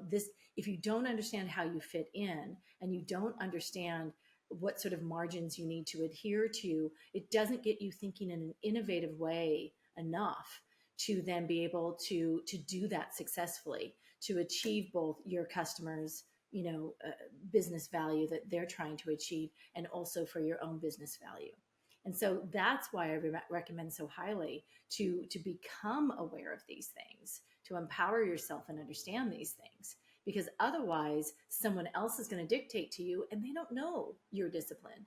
[SPEAKER 3] This, if you don't understand how you fit in, and you don't understand what sort of margins you need to adhere to, it doesn't get you thinking in an innovative way enough to then be able to do that successfully, to achieve both your customers, business value that they're trying to achieve, and also for your own business value. And so that's why I recommend so highly to become aware of these things, to empower yourself and understand these things, because otherwise someone else is going to dictate to you, and they don't know your discipline.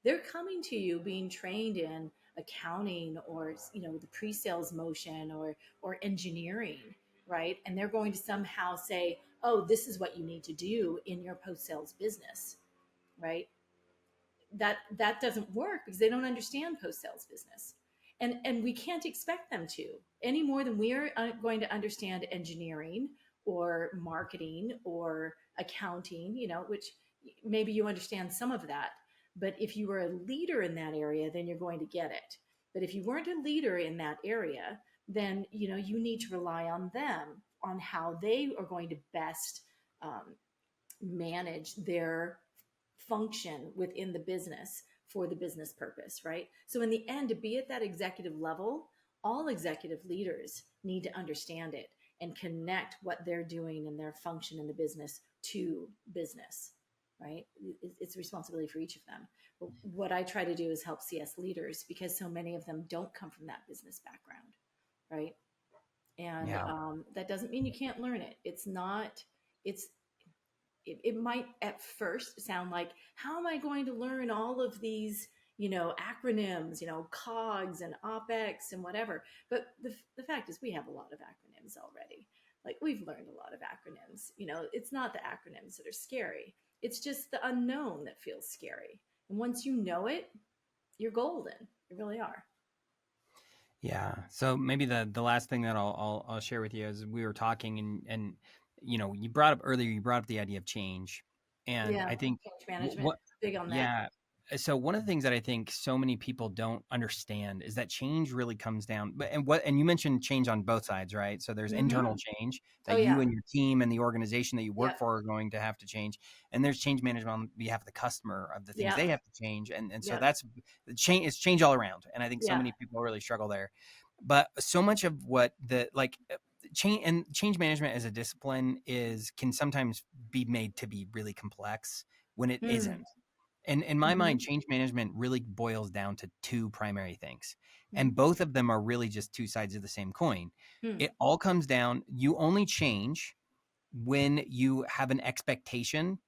[SPEAKER 3] They're coming to you being trained in accounting, or the pre-sales motion, or engineering, right? And they're going to somehow say, oh, this is what you need to do in your post-sales business, right? That doesn't work, because they don't understand post-sales business. And we can't expect them to, any more than we are going to understand engineering or marketing or accounting, which maybe you understand some of that. But if you were a leader in that area, then you're going to get it. But if you weren't a leader in that area, then you need to rely on them, on how they are going to best um, manage their function within the business for the business purpose, right? So in the end, to be at that executive level, all executive leaders need to understand it and connect what they're doing and their function in the business to business, right? It's a responsibility for each of them. But what I try to do is help CS leaders, because so many of them don't come from that business background, right? And
[SPEAKER 2] Yeah.
[SPEAKER 3] that doesn't mean you can't learn it. It's not, it's it might at first sound like, how am I going to learn all of these, acronyms, COGS and OPEX and whatever? But the fact is, we have a lot of acronyms already. Like, we've learned a lot of acronyms. It's not the acronyms that are scary. It's just the unknown that feels scary. And once you know it, you're golden. You really are.
[SPEAKER 2] Yeah. So maybe the last thing that I'll share with you is, we were talking, and you brought up earlier, you brought up the idea of change, and
[SPEAKER 3] Yeah.
[SPEAKER 2] I think
[SPEAKER 3] Change management.
[SPEAKER 2] what
[SPEAKER 3] Big on that.
[SPEAKER 2] yeah. So one of the things that I think so many people don't understand is that change really comes down, and you mentioned change on both sides, right? So there's internal
[SPEAKER 3] Mm-hmm.
[SPEAKER 2] change
[SPEAKER 3] Oh,
[SPEAKER 2] that you
[SPEAKER 3] yeah.
[SPEAKER 2] and your team and the organization that you work
[SPEAKER 3] Yep.
[SPEAKER 2] for are going to have to change, and there's change management on behalf of the customer, of the things
[SPEAKER 3] Yep.
[SPEAKER 2] they have to change, and so
[SPEAKER 3] Yep.
[SPEAKER 2] that's the change. It's change all around, and I think so
[SPEAKER 3] Yeah.
[SPEAKER 2] many people really struggle there. But so much of what the like change management as a discipline is can sometimes be made to be really complex when it
[SPEAKER 3] Mm.
[SPEAKER 2] isn't. And in my mind,
[SPEAKER 3] Mm-hmm.
[SPEAKER 2] change management really boils down to two primary things. And
[SPEAKER 3] Mm.
[SPEAKER 2] both of them are really just two sides of the same coin.
[SPEAKER 3] Mm.
[SPEAKER 2] It all comes down, you only change when you have an expectation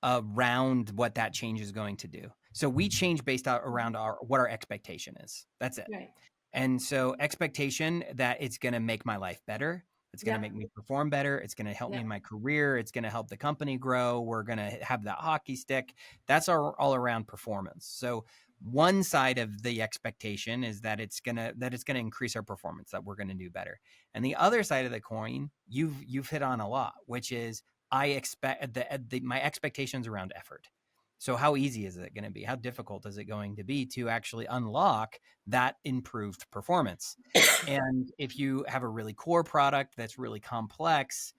[SPEAKER 2] around what that change is going to do. So we change based out around our what our expectation is. That's it.
[SPEAKER 3] Right.
[SPEAKER 2] And so expectation that it's going to make my life better. It's going to
[SPEAKER 3] Yep.
[SPEAKER 2] make me perform better. It's going to help me in
[SPEAKER 3] Yep.
[SPEAKER 2] my career. It's going to help the company grow. We're going to have that hockey stick. That's our all around performance. So one side of the expectation is that it's going to increase our performance, that we're going to do better. And the other side of the coin, you've hit on a lot, which is I expect my expectations around effort. So how easy is it going to be? How difficult is it going to be to actually unlock that improved performance? And if you have a really core product that's really complex,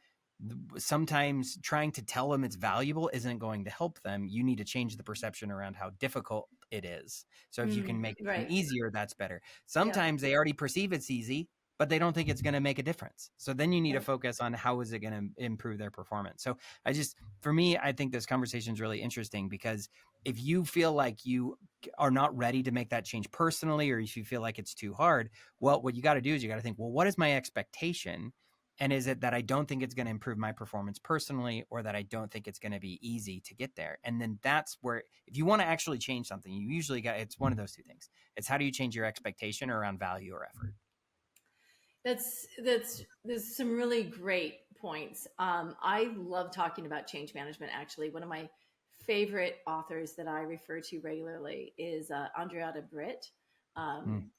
[SPEAKER 2] sometimes trying to tell them it's valuable isn't going to help them. You need to change the perception around how difficult it is. So if you can
[SPEAKER 3] Mm.
[SPEAKER 2] make it seem
[SPEAKER 3] Right.
[SPEAKER 2] easier, that's better.
[SPEAKER 3] Yep.
[SPEAKER 2] Sometimes they already perceive it's easy, but they don't think it's going to make a difference. So then you need to
[SPEAKER 3] Right.
[SPEAKER 2] focus on how is it going to improve their performance. So for me, I think this conversation is really interesting, because if you feel like you are not ready to make that change personally, or if you feel like it's too hard, well, what you got to do is you got to think, well, what is my expectation? And is it that I don't think it's going to improve my performance personally, or that I don't think it's going to be easy to get there? And then that's where, if you want to actually change something, you usually it's one of those two things. It's how do you change your expectation around value or effort?
[SPEAKER 3] That's there's some really great points. I love talking about change management. Actually, one of my favorite authors that I refer to regularly is Andrea de Britt.
[SPEAKER 2] Mm.
[SPEAKER 3] Um,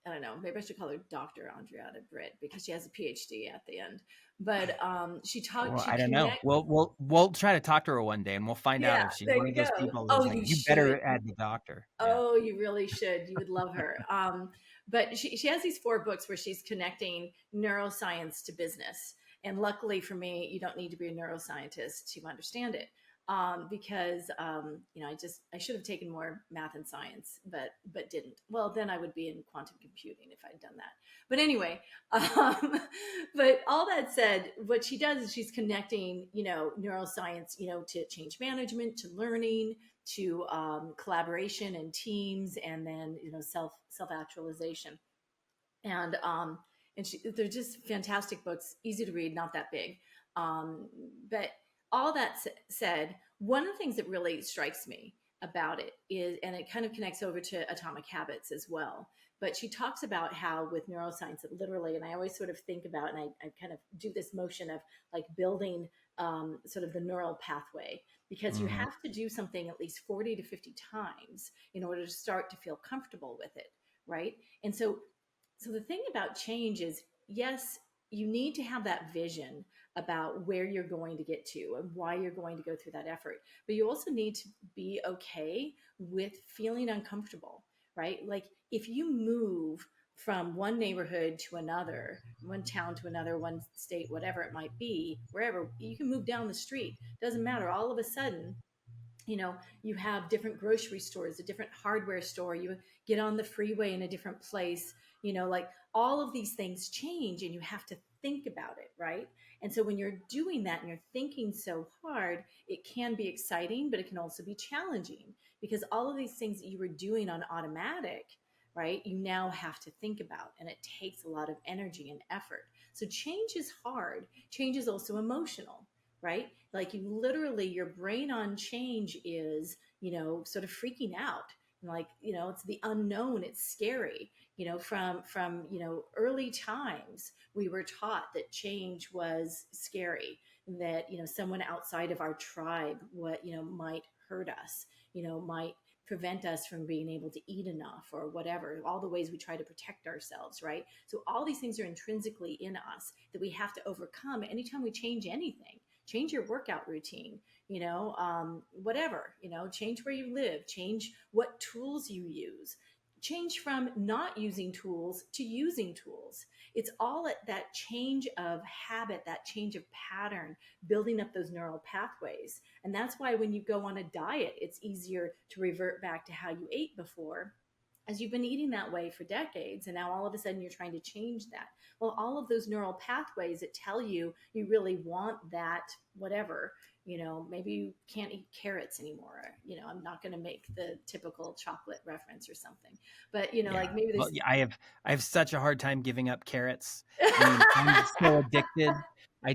[SPEAKER 3] uh, I don't know, maybe I should call her Dr. Andrea Britt because she has a PhD at the end. But
[SPEAKER 2] Well,
[SPEAKER 3] she
[SPEAKER 2] I don't know.
[SPEAKER 3] connects.
[SPEAKER 2] We'll try to talk to her one day, and we'll find out
[SPEAKER 3] Yeah,
[SPEAKER 2] if she's
[SPEAKER 3] there
[SPEAKER 2] one
[SPEAKER 3] you
[SPEAKER 2] of those
[SPEAKER 3] go.
[SPEAKER 2] people who's
[SPEAKER 3] Oh,
[SPEAKER 2] like,
[SPEAKER 3] you
[SPEAKER 2] you
[SPEAKER 3] should.
[SPEAKER 2] better add the doctor. Yeah.
[SPEAKER 3] Oh, you really should. You would love her. But she has these 4 books where she's connecting neuroscience to business. And luckily for me, you don't need to be a neuroscientist to understand it. Because I should have taken more math and science, but didn't. Well, then I would be in quantum computing if I'd done that. But anyway, um, but all that said, what she does is she's connecting, neuroscience, to change management, to learning, to collaboration and teams, and then self actualization. And they're just fantastic books, easy to read, not that big. But all that said, one of the things that really strikes me about it is, and it kind of connects over to Atomic Habits as well. But she talks about how with neuroscience, it literally, and I always sort of think about, and I kind of do this motion of like building sort of the neural pathway, because you
[SPEAKER 2] Mm-hmm.
[SPEAKER 3] have to do something at least 40 to 50 times in order to start to feel comfortable with it, right? And so the thing about change is, yes, you need to have that vision about where you're going to get to and why you're going to go through that effort. But you also need to be okay with feeling uncomfortable, right? Like if you move from one neighborhood to another, one town to another, one state, whatever it might be, wherever, you can move down the street, doesn't matter. All of a sudden, you have different grocery stores, a different hardware store, you get on the freeway in a different place, like all of these things change and you have to think about it, right? And so when you're doing that and you're thinking so hard, it can be exciting, but it can also be challenging because all of these things that you were doing on automatic, right, you now have to think about, and it takes a lot of energy and effort. So change is hard. Change is also emotional, right? Like you literally, your brain on change is, sort of freaking out. Like, it's the unknown, it's scary. From early times, we were taught that change was scary, that, someone outside of our tribe, might hurt us, might prevent us from being able to eat enough or whatever, all the ways we try to protect ourselves, right? So all these things are intrinsically in us that we have to overcome anytime we change anything. Change your workout routine, whatever, change where you live, change what tools you use, change from not using tools to using tools. It's all at that change of habit, that change of pattern, building up those neural pathways. And that's why when you go on a diet, it's easier to revert back to how you ate before, as you've been eating that way for decades, and now all of a sudden you're trying to change that. Well, all of those neural pathways that tell you you really want that, whatever, maybe you can't eat carrots anymore. I'm not going to make the typical chocolate reference or something, but
[SPEAKER 2] Yeah.
[SPEAKER 3] like maybe
[SPEAKER 2] Well,
[SPEAKER 3] this.
[SPEAKER 2] yeah, I have such a hard time giving up carrots. I mean, I'm so addicted. I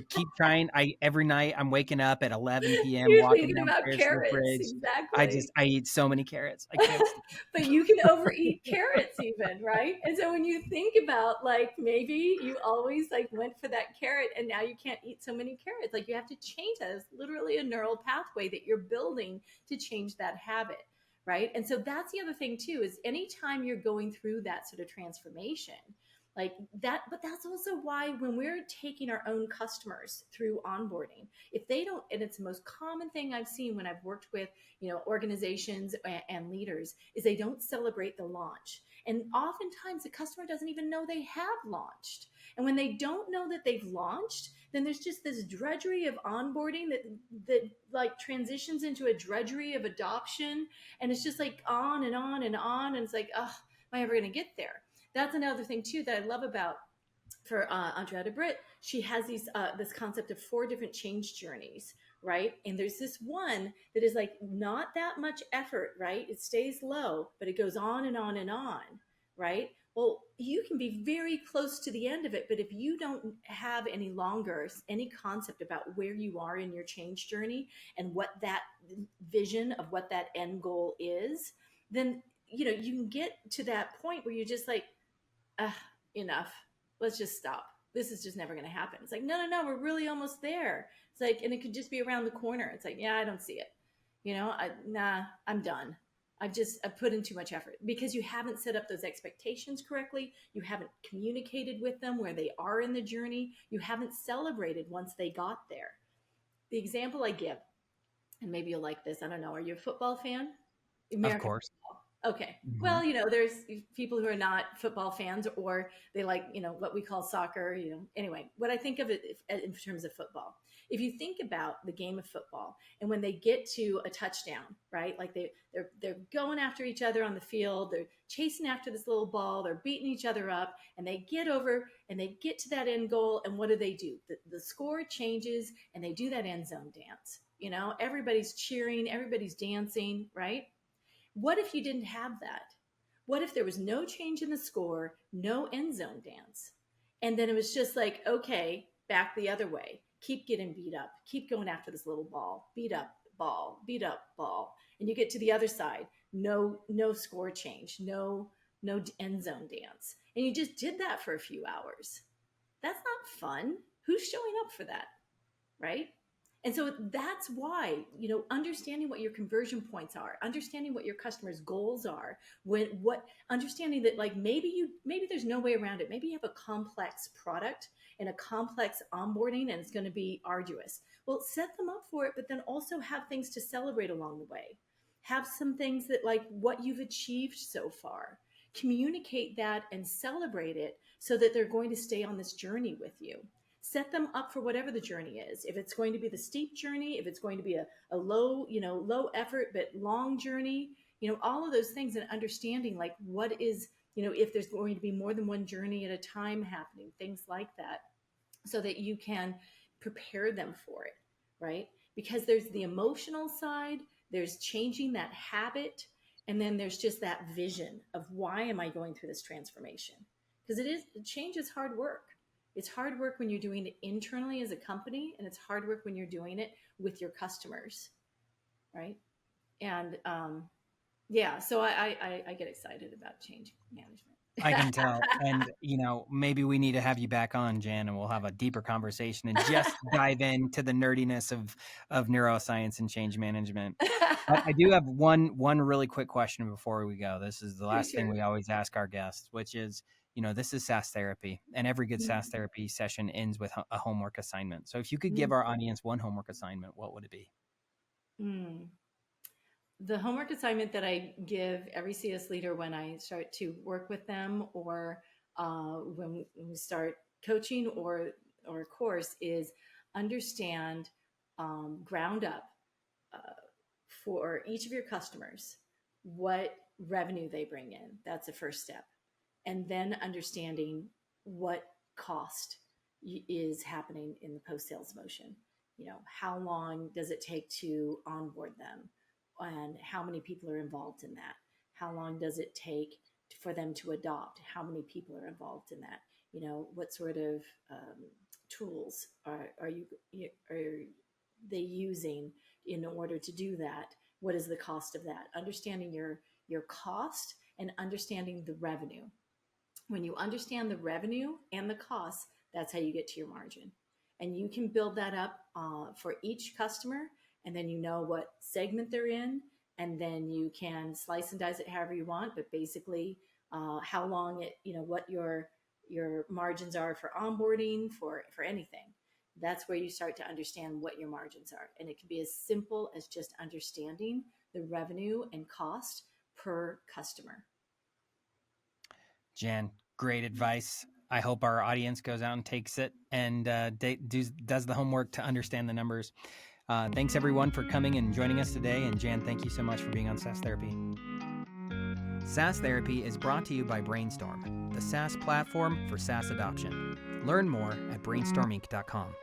[SPEAKER 2] keep trying. Every night I'm waking up at 11 p.m.
[SPEAKER 3] You're
[SPEAKER 2] walking
[SPEAKER 3] thinking about
[SPEAKER 2] downstairs to the
[SPEAKER 3] carrots,
[SPEAKER 2] fridge.
[SPEAKER 3] exactly.
[SPEAKER 2] I eat so many carrots. I can't stop.
[SPEAKER 3] But you can overeat carrots even, right? And so when you think about like maybe you always like went for that carrot and now you can't eat so many carrots, like you have to change that. It's literally a neural pathway that you're building to change that habit, right? And so that's the other thing too, is anytime you're going through that sort of transformation, like that. But that's also why when we're taking our own customers through onboarding, if they don't, and it's the most common thing I've seen when I've worked with organizations and leaders, is they don't celebrate the launch. And oftentimes the customer doesn't even know they have launched. And when they don't know that they've launched, then there's just this drudgery of onboarding that like transitions into a drudgery of adoption. And it's just like on and on and on. And it's like, oh, am I ever going to get there? That's another thing too that I love about, for Andrea Britt. She has this concept of 4 different change journeys, right? And there's this one that is like not that much effort, right? It stays low, but it goes on and on and on, right? Well, you can be very close to the end of it, but if you don't have any longer any concept about where you are in your change journey and what that vision of what that end goal is, then you can get to that point where you're just like, enough. Let's just stop. This is just never going to happen. It's like, no, we're really almost there. It's like, and it could just be around the corner. It's like, yeah, I don't see it. Nah, I'm done. I've put in too much effort because you haven't set up those expectations correctly. You haven't communicated with them where they are in the journey. You haven't celebrated once they got there. The example I give, and maybe you'll like this. I don't know. Are you a football fan?
[SPEAKER 2] Of
[SPEAKER 3] American
[SPEAKER 2] course.
[SPEAKER 3] football. Okay.
[SPEAKER 2] Hmm.
[SPEAKER 3] Well, there's people who are not football fans or they like, what we call soccer, Anyway, what I think of it in terms of football. If you think about the game of football and when they get to a touchdown, right? Like they're going after each other on the field, they're chasing after this little ball, they're beating each other up, and they get over and they get to that end goal, and what do? The score changes and they do that end zone dance. Everybody's cheering, everybody's dancing, right? What if you didn't have that? What if there was no change in the score, no end zone dance? And then it was just like, okay, back the other way. Keep getting beat up. Keep going after this little ball. Beat up ball, beat up ball. And you get to the other side. No score change. No end zone dance. And you just did that for a few hours. That's not fun. Who's showing up for that? Right? And so that's why, understanding what your conversion points are, understanding what your customers' goals are, understanding that like maybe there's no way around it. Maybe you have a complex product and a complex onboarding and it's going to be arduous. Well, set them up for it, but then also have things to celebrate along the way. Have some things that like what you've achieved so far. Communicate that and celebrate it so that they're going to stay on this journey with you. Set them up for whatever the journey is. If it's going to be the steep journey, if it's going to be a low effort but long journey, all of those things, and understanding like what is, if there's going to be more than one journey at a time happening, things like that, so that you can prepare them for it, right? Because there's the emotional side, there's changing that habit, and then there's just that vision of why am I going through this transformation? Because change is hard work. It's hard work when you're doing it internally as a company, and it's hard work when you're doing it with your customers, right? And so I get excited about change management.
[SPEAKER 2] I can tell. And, maybe we need to have you back on, Jan, and we'll have a deeper conversation and just dive into the nerdiness of neuroscience and change management. But I do have one really quick question before we go. This is the last thing
[SPEAKER 3] Sure.
[SPEAKER 2] we always ask our guests, which is, this is SAS therapy, and every good SAS therapy session ends with a homework assignment. So if you could give our audience one homework assignment, what would it be?
[SPEAKER 3] The homework assignment that I give every CS leader when I start to work with them, or when we start coaching or a course, is understand ground up for each of your customers what revenue they bring in. That's the first step. And then understanding what cost is happening in the post-sales motion. How long does it take to onboard them? And how many people are involved in that? How long does it take for them to adopt? How many people are involved in that? What sort of tools are they using in order to do that? What is the cost of that? Understanding your cost and understanding the revenue. When you understand the revenue and the cost, that's how you get to your margin. And you can build that up for each customer, and then what segment they're in, and then you can slice and dice it however you want, but basically how long what your margins are for onboarding, for anything. That's where you start to understand what your margins are. And it can be as simple as just understanding the revenue and cost per customer.
[SPEAKER 2] Jan, great advice. I hope our audience goes out and takes it and does the homework to understand the numbers. Thanks, everyone, for coming and joining us today. And Jan, thank you so much for being on SAS Therapy. SAS Therapy is brought to you by Brainstorm, the SaaS platform for SaaS adoption. Learn more at brainstorminc.com.